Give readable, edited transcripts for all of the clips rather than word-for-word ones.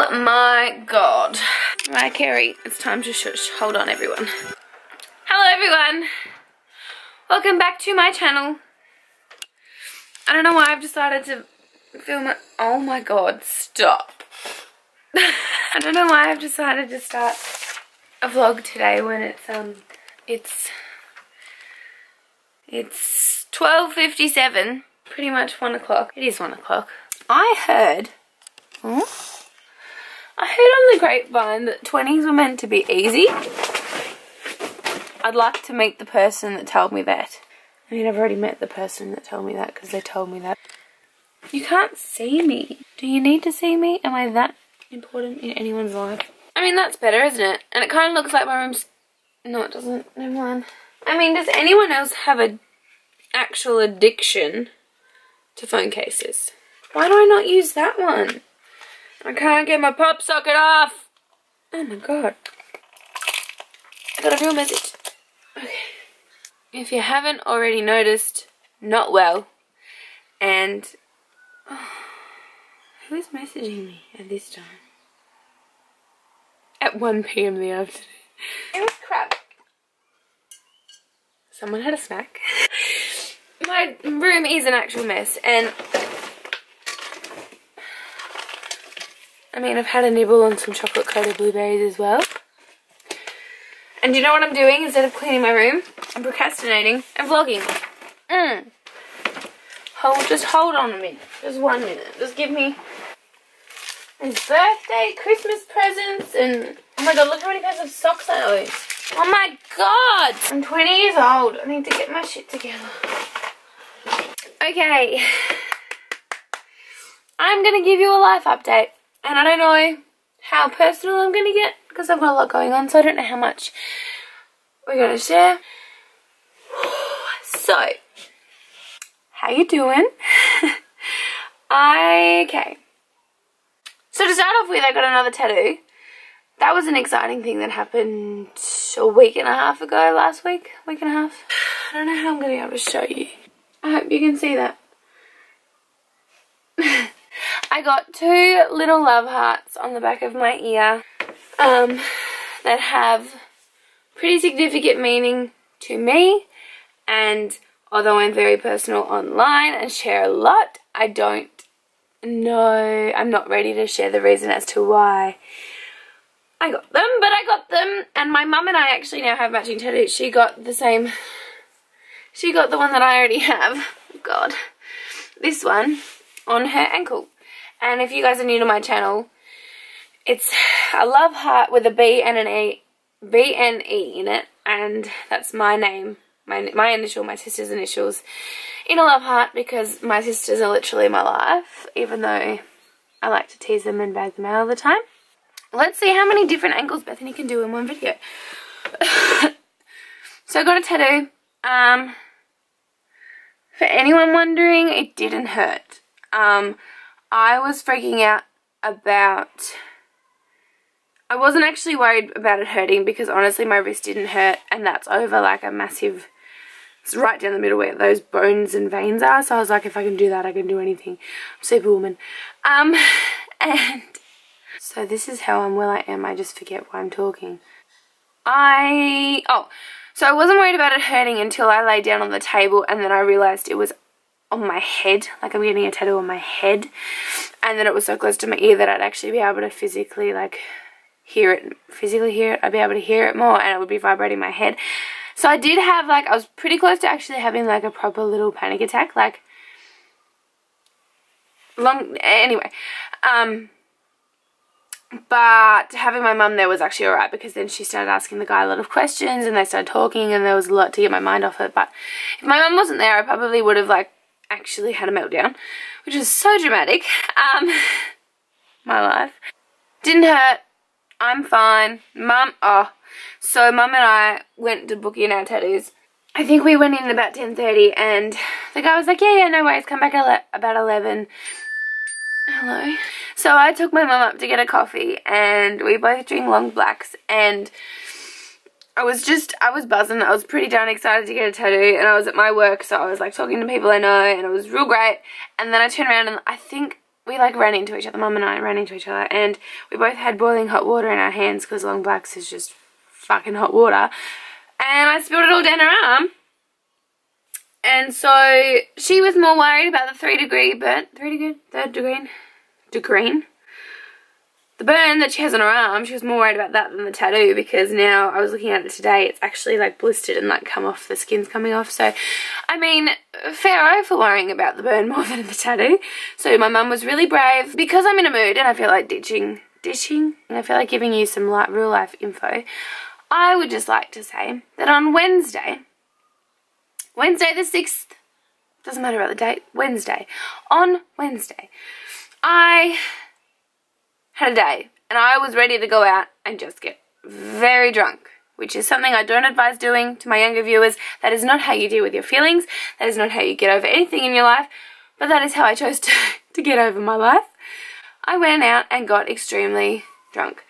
Oh my god. Right, Carrie, it's time to shush. Hold on, everyone. Hello, everyone. Welcome back to my channel. I don't know why I've decided to film it. Oh my god, stop. I don't know why I've decided to start a vlog today when it's 12:57, pretty much 1 o'clock. It is 1 o'clock. I heard on the grapevine that 20s were meant to be easy. I'd like to meet the person that told me that. I mean, I've already met the person that told me that because they told me that. You can't see me. Do you need to see me? Am I that important in anyone's life? I mean, that's better, isn't it? And it kind of looks like my room's... No, it doesn't. Never mind. I mean, does anyone else have an actual addiction to phone cases? Why do I not use that one? I can't get my pop socket off. Oh my god. I got a real message. Okay. If you haven't already noticed, not well. And who's messaging me at this time? At 1 PM in the afternoon. It was crap. Someone had a snack. My room is an actual mess, and I mean, I've had a nibble on some chocolate coated blueberries as well. And you know what I'm doing? Instead of cleaning my room, I'm procrastinating and vlogging. Just hold on a minute. Just 1 minute. Just give me his birthday, Christmas presents, and oh my god, look how many pairs of socks I own. Oh my god! I'm 20 years old. I need to get my shit together. Okay. I'm gonna give you a life update. And I don't know how personal I'm gonna get because I've got a lot going on, so I don't know how much we're gonna share. So, how you doing? Okay. So to start off with, I got another tattoo. That was an exciting thing that happened a week and a half ago, last week, week and a half. I don't know how I'm gonna be able to show you. I hope you can see that. I got 2 little love hearts on the back of my ear that have pretty significant meaning to me, and although I'm very personal online and share a lot, I don't know, I'm not ready to share the reason as to why I got them, but I got them, and my mum and I actually now have matching tattoos. She got the same, she got the one that I already have, oh god, this one on her ankle. And if you guys are new to my channel, it's a love heart with a B and an E, B and E in it, and that's my name, my initial, my sister's initials, in a love heart, because my sisters are literally my life, even though I like to tease them and bag them out all the time. Let's see how many different ankles Bethany can do in one video. So I got a tattoo. For anyone wondering, it didn't hurt. I was freaking out about... I wasn't actually worried about it hurting because honestly my wrist didn't hurt, and that's over like a massive... It's right down the middle where those bones and veins are, so I was like, if I can do that, I can do anything. I'm Superwoman. And so this is how unwell I am. I just forget why I'm talking. So I wasn't worried about it hurting until I lay down on the table, and then I realised it was on my head, like I'm getting a tattoo on my head, and then it was so close to my ear that I'd actually be able to physically like hear it, I'd be able to hear it more, and it would be vibrating my head. So I did have like, I was pretty close to actually having like a proper little panic attack, like anyway, but having my mum there was actually alright, because then she started asking the guy a lot of questions and they started talking and there was a lot to get my mind off it. But if my mum wasn't there, I probably would have like actually had a meltdown, which is so dramatic. My life didn't hurt, I'm fine. So mum and I went to book in our tattoos. I think we went in about 10:30 and the guy was like, yeah, no worries, come back at about 11. Hello. So I took my mum up to get a coffee and we both drink long blacks, and I was buzzing. I was pretty darn excited to get a tattoo, and I was at my work, so I was like talking to people I know and it was real great. And then I turned around and I think we like ran into each other, Mum and I ran into each other, and we both had boiling hot water in our hands because Long Blacks is just fucking hot water, and I spilled it all down her arm. And so she was more worried about the 3-degree burn, the burn that she has on her arm. She was more worried about that than the tattoo, because now I was looking at it today, it's actually like blistered and like come off, the skin's coming off. So I mean, fair for worrying about the burn more than the tattoo. So my mum was really brave. Because I'm in a mood and I feel like dishing, and I feel like giving you some real life info, I would just like to say that on Wednesday the 6th, doesn't matter about the date, on Wednesday, I had a day and I was ready to go out and just get very drunk, which is something I don't advise doing. To my younger viewers, that is not how you deal with your feelings, that is not how you get over anything in your life, but that is how I chose to get over my life. I went out and got extremely drunk.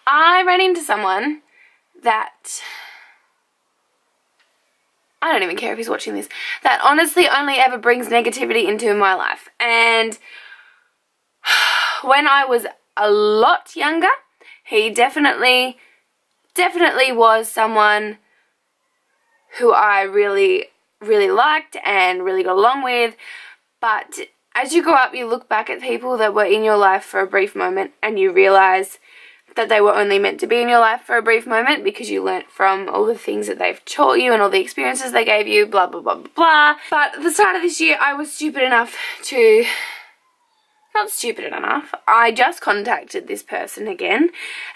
I ran into someone that, I don't even care if he's watching this, that honestly only ever brings negativity into my life. And when I was a lot younger, he definitely was someone who I really liked and really got along with. But as you grow up, you look back at people that were in your life for a brief moment and you realise that they were only meant to be in your life for a brief moment, because you learnt from all the things that they've taught you and all the experiences they gave you, blah, blah, blah, blah, blah. But at the start of this year, I was stupid enough to... Not stupid enough. I just contacted this person again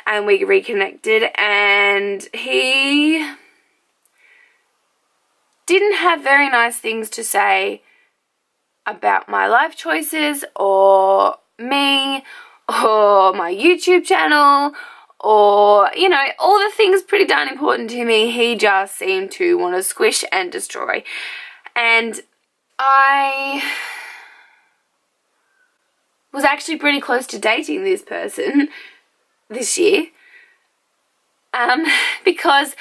and we reconnected, and he didn't have very nice things to say about my life choices or me or my YouTube channel, or, you know, all the things pretty darn important to me. He just seemed to want to squish and destroy. And I was actually pretty close to dating this person this year, because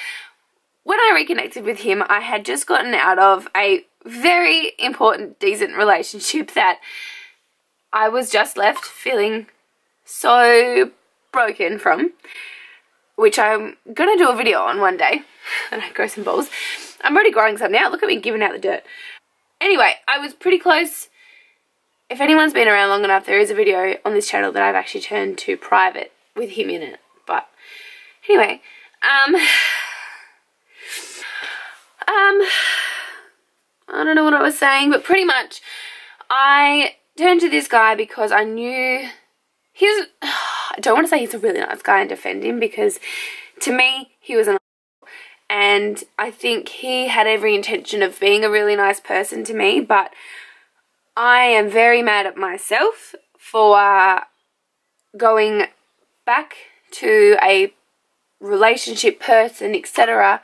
when I reconnected with him, I had just gotten out of a very important, decent relationship that I was just left feeling so broken from, which I'm gonna do a video on one day. And I grow some balls. I'm already growing some now. Look at me giving out the dirt. Anyway, I was pretty close. If anyone's been around long enough, there is a video on this channel that I've actually turned to private with him in it. But anyway, I don't know what I was saying, but pretty much I turned to this guy because I knew I don't want to say he's a really nice guy and defend him, because to me he was an and I think he had every intention of being a really nice person to me, but I am very mad at myself for going back to a relationship person, etc.,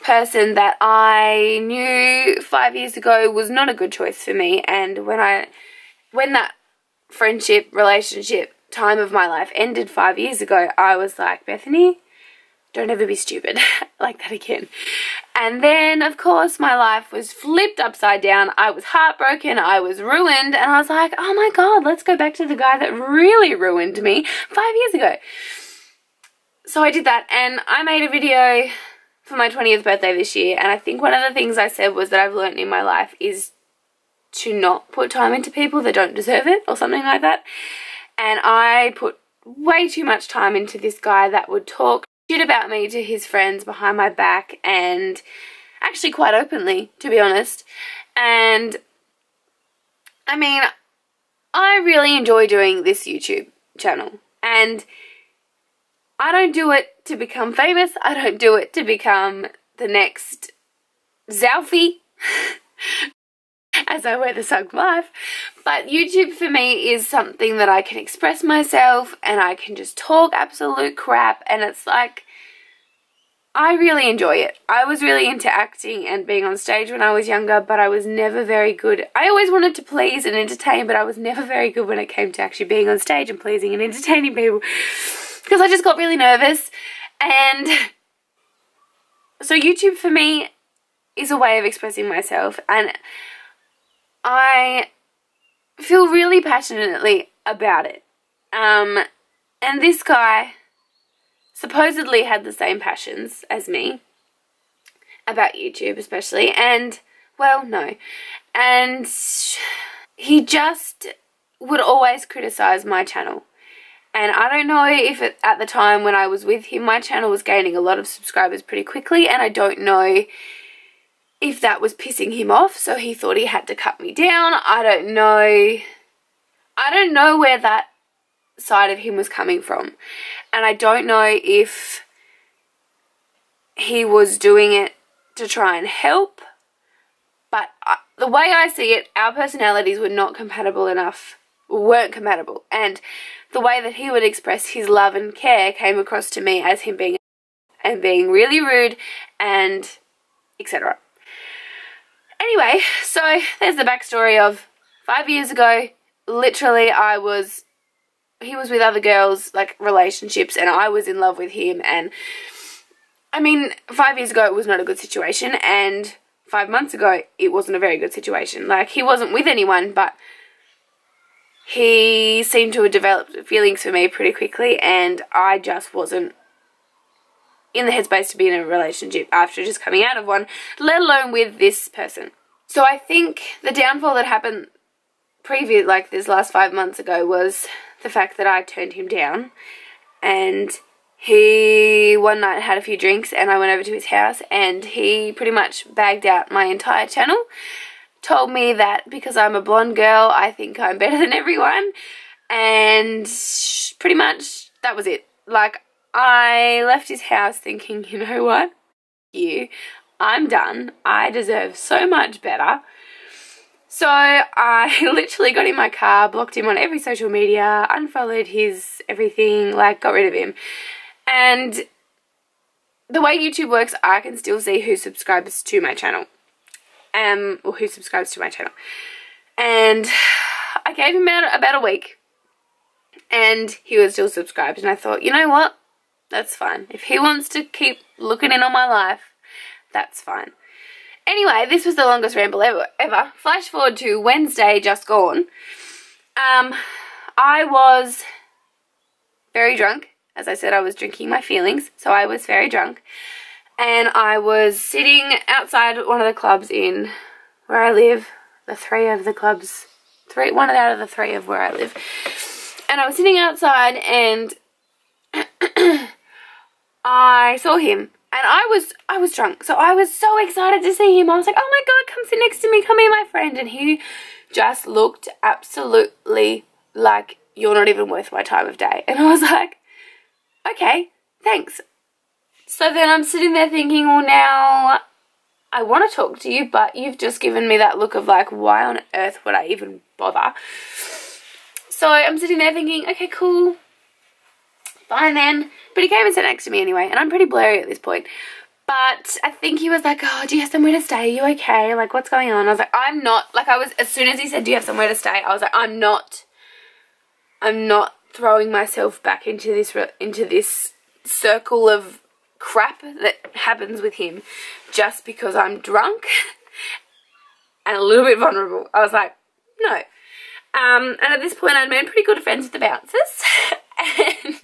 person that I knew 5 years ago was not a good choice for me. And when that friendship, relationship time of my life ended 5 years ago, I was like, Bethany, don't ever be stupid like that again. And then, of course, my life was flipped upside down. I was heartbroken. I was ruined. And I was like, oh my God, let's go back to the guy that really ruined me 5 years ago. So I did that, and I made a video for my 20th birthday this year. And I think one of the things I said was that I've learned in my life is to not put time into people that don't deserve it, or something like that. And I put way too much time into this guy that would talk shit about me to his friends behind my back, and actually quite openly, to be honest. And I mean, I really enjoy doing this YouTube channel, and I don't do it to become famous. I don't do it to become the next Zalfie as I wear the Sug Life. But YouTube for me is something that I can express myself, and I can just talk absolute crap, and it's like, I really enjoy it. I was really into acting and being on stage when I was younger, but I was never very good. I always wanted to please and entertain, but I was never very good when it came to actually being on stage and pleasing and entertaining people, because I just got really nervous. And so YouTube for me is a way of expressing myself, and I feel really passionately about it. And this guy supposedly had the same passions as me about YouTube especially, and, well, no. And he just would always criticize my channel. And I don't know if at the time when I was with him, my channel was gaining a lot of subscribers pretty quickly, and I don't know if that was pissing him off, so he thought he had to cut me down. I don't know. I don't know where that side of him was coming from. And I don't know if he was doing it to try and help. But the way I see it, our personalities were not compatible enough. Weren't compatible. And the way that he would express his love and care came across to me as him being really rude and etc. Anyway, so there's the backstory of 5 years ago. Literally, he was with other girls, like relationships, and I was in love with him. And I mean, 5 years ago it was not a good situation, and 5 months ago it wasn't a very good situation. Like, he wasn't with anyone, but he seemed to have developed feelings for me pretty quickly, and I just wasn't in the headspace to be in a relationship after just coming out of one, let alone with this person. So I think the downfall that happened like this last 5 months ago was the fact that I turned him down, and he one night had a few drinks and I went over to his house and he pretty much bagged out my entire channel, told me that because I'm a blonde girl I think I'm better than everyone, and pretty much that was it. Like, I left his house thinking, you know what, I'm done, I deserve so much better. So I literally got in my car, blocked him on every social media, unfollowed his everything, like got rid of him. And the way YouTube works, I can still see who subscribes to my channel. Or who subscribes to my channel. And I gave him about a week, and he was still subscribed. And I thought, you know what? That's fine. If he wants to keep looking in on my life, that's fine. Anyway, this was the longest ramble ever. Flash forward to Wednesday just gone. I was very drunk. As I said, I was drinking my feelings, so I was very drunk. And I was sitting outside one of the clubs in where I live. One out of the three of where I live. And I was sitting outside and I saw him. And I was drunk, so I was so excited to see him. I was like, oh my god, come sit next to me, come be my friend. And he just looked absolutely like, you're not even worth my time of day. And I was like, okay, thanks. So then I'm sitting there thinking, well, now I want to talk to you, but you've just given me that look of like, why on earth would I even bother? So I'm sitting there thinking, okay, cool, fine then. But he came and sat next to me anyway, and I'm pretty blurry at this point. But I think he was like, oh, do you have somewhere to stay? Are you okay? Like, what's going on? I was like, I'm not. Like, as soon as he said, do you have somewhere to stay? I was like, I'm not throwing myself back into this circle of crap that happens with him just because I'm drunk and a little bit vulnerable. I was like, no. And at this point, I'd made pretty good friends with the bouncers. And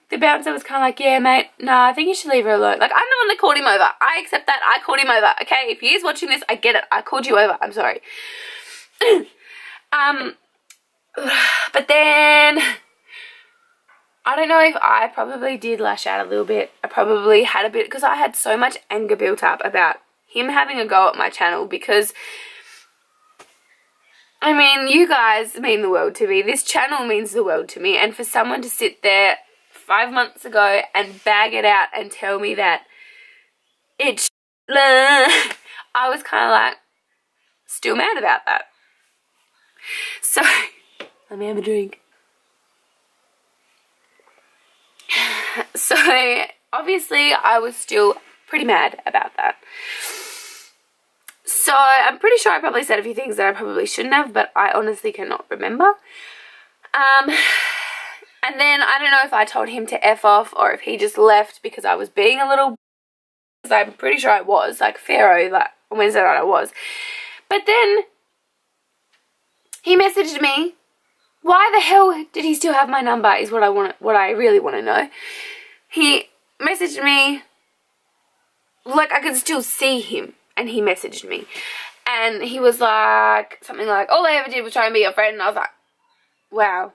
the bouncer was kind of like, yeah, mate, no, I think you should leave her alone. Like, I'm the one that called him over. I accept that. I called him over. Okay, if he is watching this, I get it. I called you over. I'm sorry. But then, I don't know if I probably did lash out a little bit. I probably had a bit, because I had so much anger built up about him having a go at my channel, because I mean, you guys mean the world to me. This channel means the world to me. And for someone to sit there 5 months ago and bag it out and tell me that it's I was kind of like still mad about that. So, let me have a drink. So, obviously, I was still pretty mad about that. So, I'm pretty sure I probably said a few things that I probably shouldn't have, but I honestly cannot remember. And then, I don't know if I told him to F off or if he just left because I was being a little... Because I'm pretty sure I was, like Pharaoh, like on Wednesday night I was. But then, he messaged me. Why the hell did he still have my number is what I really want to know. He messaged me, like I could still see him, and he messaged me. And he was like, something like, all I ever did was try and be your friend. And I was like, wow,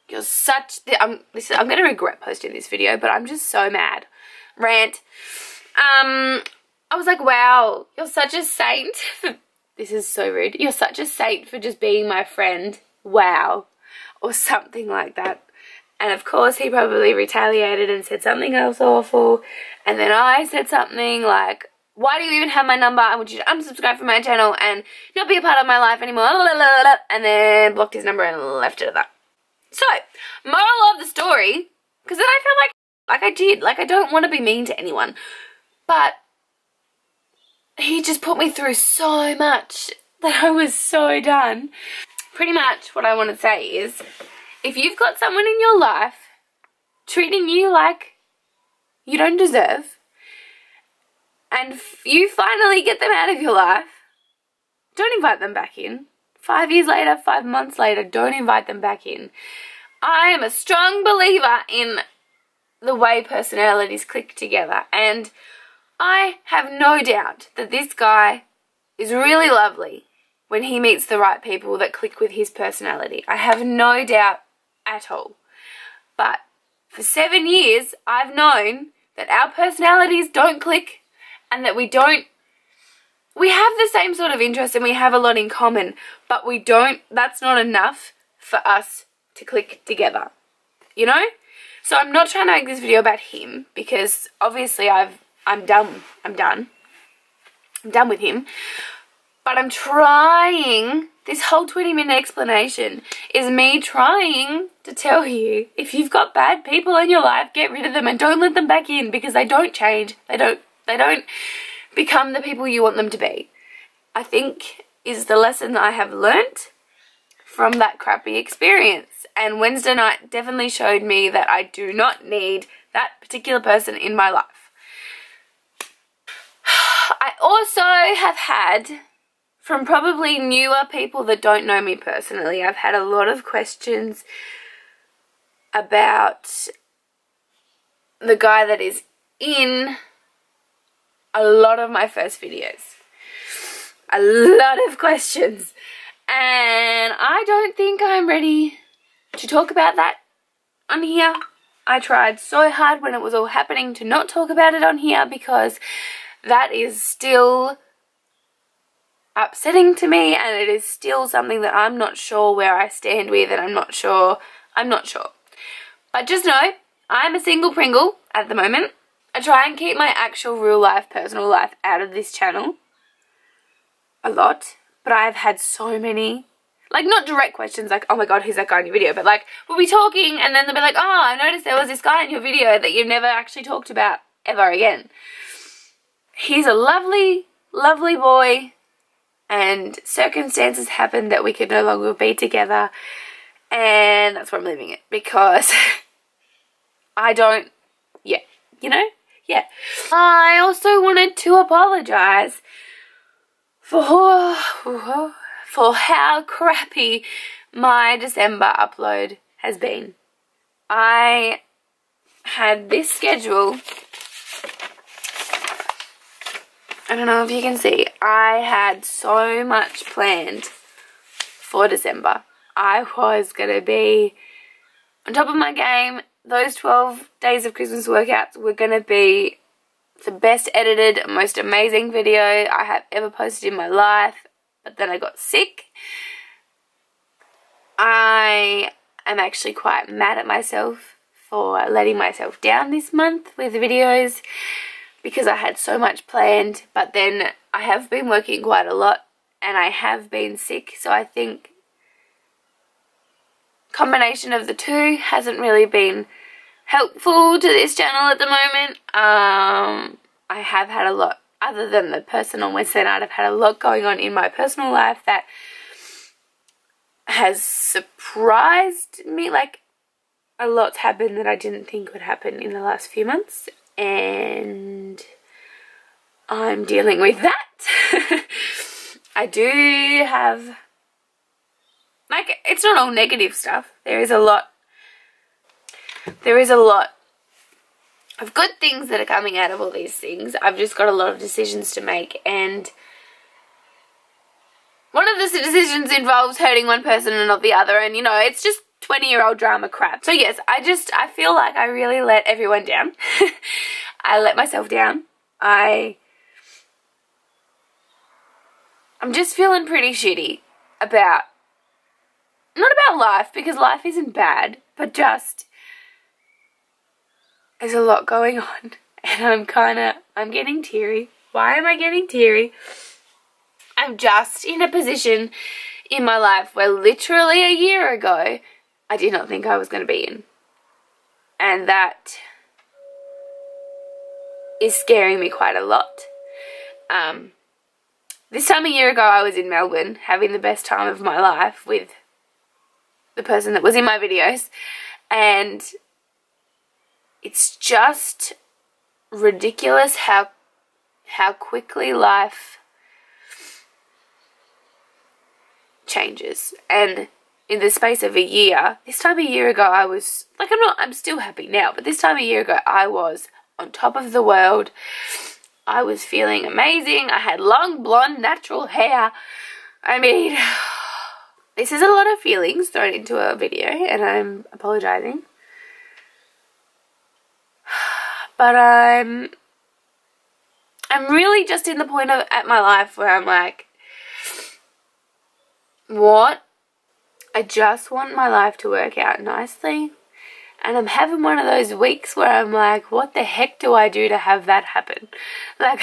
you're such, I'm going to regret posting this video, but I'm just so mad. Rant. I was like, wow, you're such a saint. This is so rude. You're such a saint for just being my friend. Wow. Or something like that. And of course he probably retaliated and said something else awful. And then I said something like, why do you even have my number? I want you to unsubscribe from my channel and not be a part of my life anymore. And then blocked his number and left it at that. So, moral of the story, because then I felt like I did. Like, I don't want to be mean to anyone. But he just put me through so much that I was so done. Pretty much what I want to say is, if you've got someone in your life treating you like you don't deserve, and you finally get them out of your life, don't invite them back in. 5 years later, 5 months later, don't invite them back in. I am a strong believer in the way personalities click together, and I have no doubt that this guy is really lovely when he meets the right people that click with his personality. I have no doubt at all. But for 7 years, I've known that our personalities don't click, and that we have the same sort of interest and we have a lot in common, but that's not enough for us to click together, you know? So I'm not trying to make this video about him, because obviously I'm done with him. But I'm trying, this whole 20-minute explanation is me trying to tell you, if you've got bad people in your life, get rid of them and don't let them back in, because they don't change. They don't become the people you want them to be. I think is the lesson that I have learnt from that crappy experience. And Wednesday night definitely showed me that I do not need that particular person in my life. I also have had, from probably newer people that don't know me personally, I've had a lot of questions about the guy that is in a lot of my first videos. A lot of questions. And I don't think I'm ready to talk about that on here. I tried so hard when it was all happening to not talk about it on here, because that is still upsetting to me, and it is still something that I'm not sure where I stand with, and I'm not sure. But just know, I'm a single Pringle at the moment. I try and keep my actual real life, personal life out of this channel a lot, but I've had so many, like, not direct questions like, oh my god, who's that guy in your video, but like, we'll be talking and then they'll be like, oh, I noticed there was this guy in your video that you've never actually talked about ever again. He's a lovely, lovely boy, and circumstances happened that we could no longer be together, and that's why I'm leaving it, because I don't, yeah. I also wanted to apologise for how crappy my December upload has been. I had this schedule. I don't know if you can see. I had so much planned for December. I was going to be on top of my game. Those 12 days of Christmas workouts were going to be the best edited, most amazing video I have ever posted in my life. But then I got sick. I am actually quite mad at myself for letting myself down this month with videos, because I had so much planned, but then I have been working quite a lot and I have been sick, so I think combination of the two hasn't really been helpful to this channel at the moment. I have had a lot, other than the person on Wednesday night, I've had a lot going on in my personal life that has surprised me. Like, a lot's happened that I didn't think would happen in the last few months, and I'm dealing with that. I do have it's not all negative stuff. There is a lot of good things that are coming out of all these things. I've just got a lot of decisions to make, and one of the decisions involves hurting one person and not the other, and you know, it's just 20-year-old drama crap. So yes, I feel like I really let everyone down. I let myself down. I'm just feeling pretty shitty about, not about life, because life isn't bad, but just there's a lot going on, and I'm getting teary. Why am I getting teary? I'm just in a position in my life where literally a year ago I did not think I was going to be in. And that is scaring me quite a lot. This time a year ago I was in Melbourne having the best time of my life with the person that was in my videos, and it's just ridiculous how quickly life changes. And in the space of a year, this time a year ago I was like, I'm still happy now, but this time a year ago I was on top of the world. I was feeling amazing. I had long blonde natural hair. I mean, this is a lot of feelings thrown into a video, and I'm apologizing. But I'm really just in the point at my life where I'm like, what? I just want my life to work out nicely. And I'm having one of those weeks where I'm like, what the heck do I do to have that happen? Like,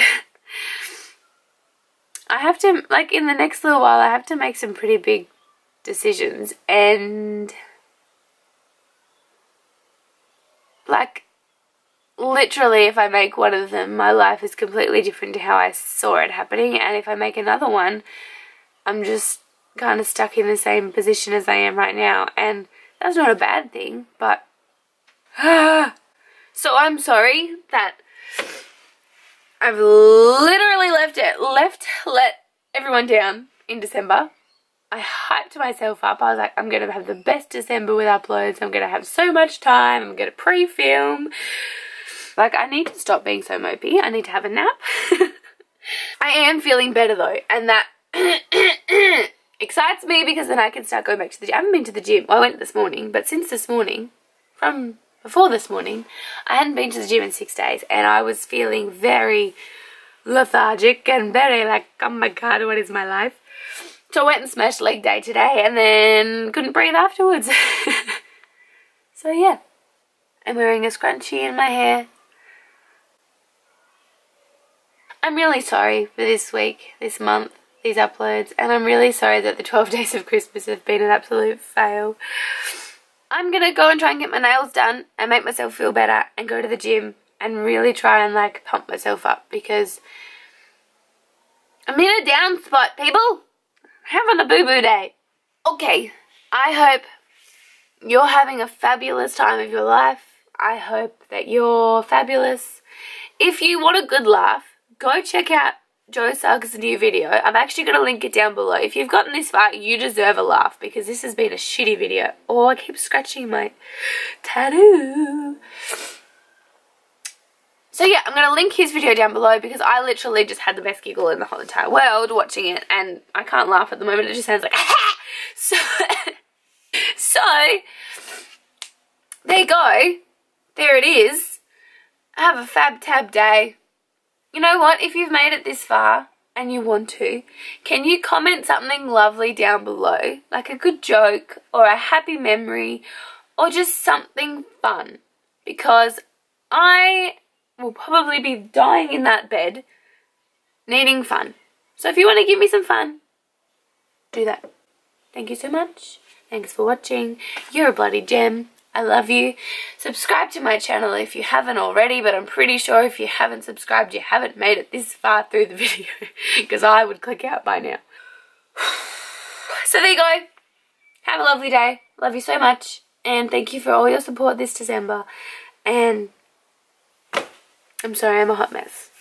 I have to, like, in the next little while, I have to make some pretty big decisions. And, like, literally, if I make one of them, my life is completely different to how I saw it happening. And if I make another one, I'm just kind of stuck in the same position as I am right now. And that's not a bad thing, but so I'm sorry that I've literally let everyone down in December. I hyped myself up. I was like, I'm going to have the best December with uploads. I'm going to have so much time. I'm going to pre-film. Like, I need to stop being so mopey. I need to have a nap. I am feeling better though, and that excites me, because then I can start going back to the gym. I haven't been to the gym. Well, I went this morning, but since this morning, from before this morning, I hadn't been to the gym in 6 days, and I was feeling very lethargic and very like, oh my god, what is my life? So I went and smashed leg day today, and then couldn't breathe afterwards. So yeah, I'm wearing a scrunchie in my hair. I'm really sorry for this week, this month, these uploads, and I'm really sorry that the 12 days of Christmas have been an absolute fail. I'm gonna go and try and get my nails done and make myself feel better and go to the gym and really try and like pump myself up, because I'm in a down spot, people. Having a boo-boo day. Okay, I hope you're having a fabulous time of your life. I hope that you're fabulous. If you want a good laugh, go check out Joe Suggs' new video. I'm actually going to link it down below. If you've gotten this far, you deserve a laugh, because this has been a shitty video. Oh, I keep scratching my tattoo. So yeah, I'm going to link his video down below, because I literally just had the best giggle in the whole entire world watching it, and I can't laugh at the moment. It just sounds like So there you go. There it is. Have a fab tab day. You know what, if you've made it this far and you want to, can you comment something lovely down below, like a good joke or a happy memory or just something fun, because I will probably be dying in that bed needing fun. So if you want to give me some fun, do that. Thank you so much. Thanks for watching. You're a bloody gem. I love you. Subscribe to my channel if you haven't already, but I'm pretty sure if you haven't subscribed, you haven't made it this far through the video, because I would click out by now. So there you go. Have a lovely day. Love you so much, and thank you for all your support this December. And I'm sorry I'm a hot mess.